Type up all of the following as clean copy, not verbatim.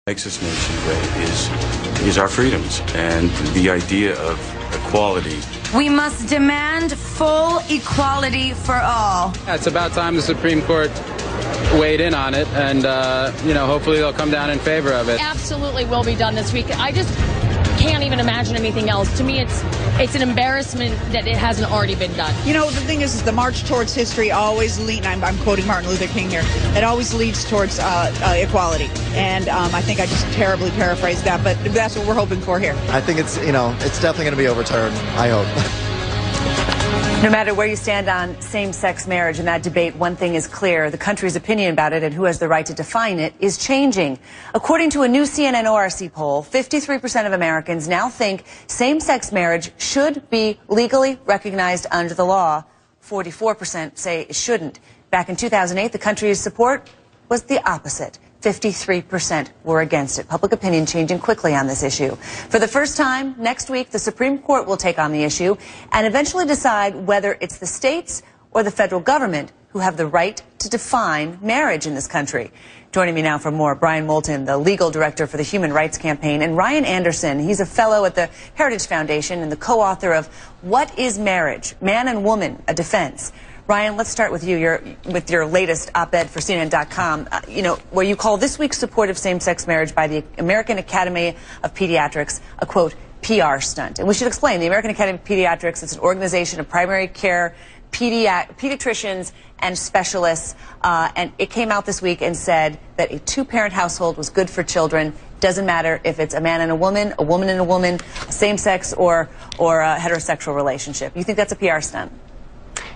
Makes this nation great is our freedoms and the idea of equality. We must demand full equality for all. Yeah, it's about time the Supreme Court weighed in on it, and hopefully they'll come down in favor of it. Absolutely will be done this week. I just can't even imagine anything else. To me, it's an embarrassment that it hasn't already been done. You know, the thing is the march towards history always leads, I'm quoting Martin Luther King here, it always leads towards equality. And I think I just terribly paraphrased that, but that's what we're hoping for here. I think it's definitely going to be overturned, I hope. No matter where you stand on same-sex marriage in that debate, one thing is clear. The country's opinion about it and who has the right to define it is changing. According to a new CNN ORC poll, 53% of Americans now think same-sex marriage should be legally recognized under the law. 44% say it shouldn't. Back in 2008, the country's support was the opposite. 53% were against it. Public opinion changing quickly on this issue. For the first time, next week, the Supreme Court will take on the issue and eventually decide whether it's the states or the federal government who have the right to define marriage in this country. Joining me now for more, Brian Moulton, the legal director for the Human Rights Campaign, and Ryan Anderson. He's a fellow at the Heritage Foundation and the co-author of What is Marriage? Man and Woman, a Defense. Ryan, let's start with you. With your latest op-ed for CNN.com, where you call this week's support of same-sex marriage by the American Academy of Pediatrics a, quote, PR stunt. And we should explain, the American Academy of Pediatrics, it's an organization of primary care pediatricians and specialists, and it came out this week and said that a two-parent household was good for children. Doesn't matter if it's a man and a woman and a woman, same-sex or a heterosexual relationship. You think that's a PR stunt?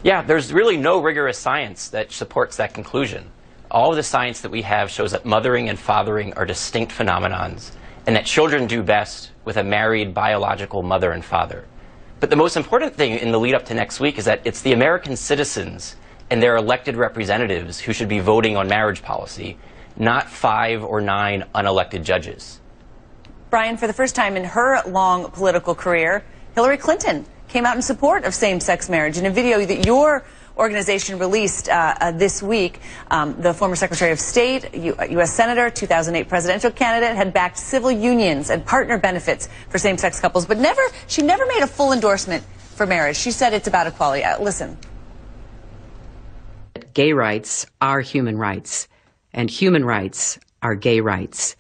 Yeah, there's really no rigorous science that supports that conclusion. All of the science that we have shows that mothering and fathering are distinct phenomenons, and that children do best with a married biological mother and father. But the most important thing in the lead up to next week is that it's the American citizens and their elected representatives who should be voting on marriage policy, not 5 or 9 unelected judges. Brian, for the first time in her long political career, Hillary Clinton came out in support of same-sex marriage. In a video that your organization released this week, the former Secretary of State, U.S. Senator, 2008 presidential candidate, had backed civil unions and partner benefits for same-sex couples, but she never made a full endorsement for marriage. She said it's about equality. Listen. Gay rights are human rights, and human rights are gay rights,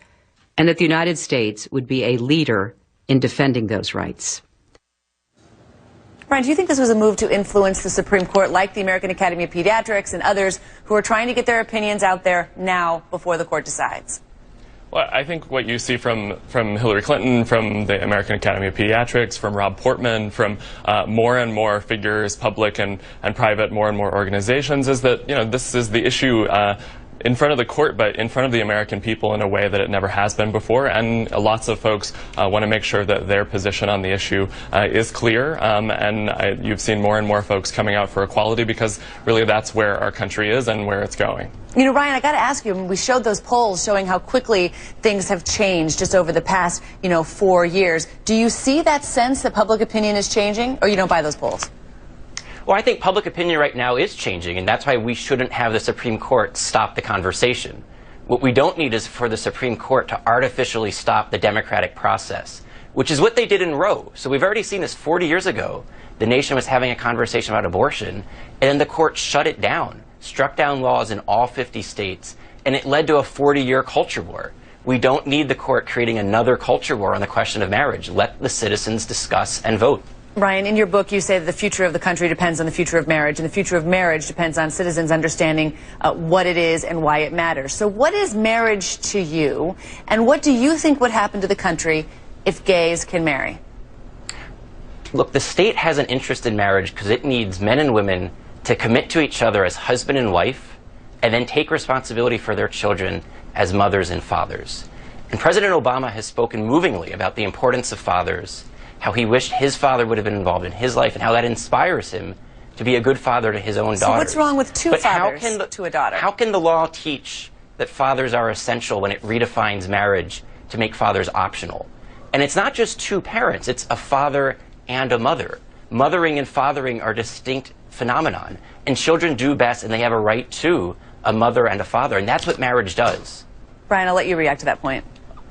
and that the United States would be a leader in defending those rights. Brian, do you think this was a move to influence the Supreme Court, like the American Academy of Pediatrics and others who are trying to get their opinions out there now before the court decides? Well, I think what you see from Hillary Clinton, from the American Academy of Pediatrics, from Rob Portman, from more and more figures, public and private, more and more organizations, is that this is the issue in front of the court, but in front of the American people in a way that it never has been before. And lots of folks want to make sure that their position on the issue is clear. And you've seen more and more folks coming out for equality because really that's where our country is and where it's going. Ryan, I got to ask you, we showed those polls showing how quickly things have changed just over the past, 4 years. Do you see that sense that public opinion is changing, or you don't buy those polls? Well, I think public opinion right now is changing, and that's why we shouldn't have the Supreme Court stop the conversation. What we don't need is for the Supreme Court to artificially stop the democratic process, which is what they did in Roe. So we've already seen this 40 years ago. The nation was having a conversation about abortion, and then the court shut it down, struck down laws in all 50 states, and it led to a 40-year culture war. We don't need the court creating another culture war on the question of marriage. Let the citizens discuss and vote. Ryan, in your book, you say that the future of the country depends on the future of marriage, and the future of marriage depends on citizens understanding what it is and why it matters. So what is marriage to you, and what do you think would happen to the country if gays can marry? Look, the state has an interest in marriage because it needs men and women to commit to each other as husband and wife, and then take responsibility for their children as mothers and fathers. And President Obama has spoken movingly about the importance of fathers, how he wished his father would have been involved in his life, and how that inspires him to be a good father to his own daughter. So what's wrong with two fathers to a daughter? How can the law teach that fathers are essential when it redefines marriage to make fathers optional? And it's not just two parents, it's a father and a mother. Mothering and fathering are distinct phenomenon, and children do best, and they have a right to a mother and a father, and that's what marriage does. Brian, I'll let you react to that point.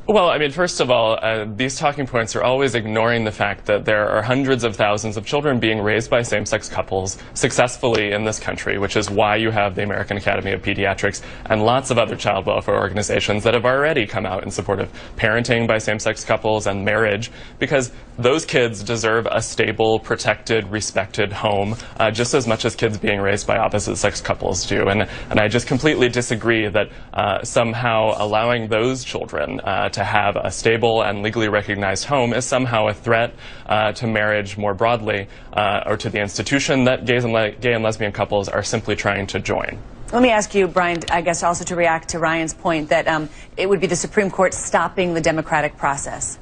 Well, I mean, first of all, these talking points are always ignoring the fact that there are hundreds of thousands of children being raised by same-sex couples successfully in this country, which is why you have the American Academy of Pediatrics and lots of other child welfare organizations that have already come out in support of parenting by same-sex couples and marriage, because those kids deserve a stable, protected, respected home just as much as kids being raised by opposite-sex couples do. And I just completely disagree that somehow allowing those children to have a stable and legally recognized home is somehow a threat to marriage more broadly, or to the institution that gay and lesbian couples are simply trying to join. Let me ask you, Brian, I guess also to react to Ryan's point that it would be the Supreme Court stopping the democratic process.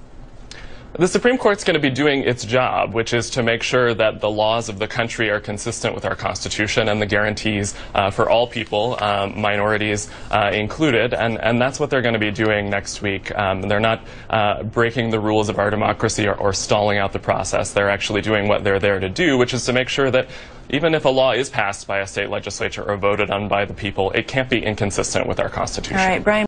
The Supreme Court's going to be doing its job, which is to make sure that the laws of the country are consistent with our Constitution and the guarantees for all people, minorities included, and that's what they're going to be doing next week. They're not breaking the rules of our democracy or stalling out the process. They're actually doing what they're there to do, which is to make sure that even if a law is passed by a state legislature or voted on by the people, it can't be inconsistent with our Constitution. All right, Brian.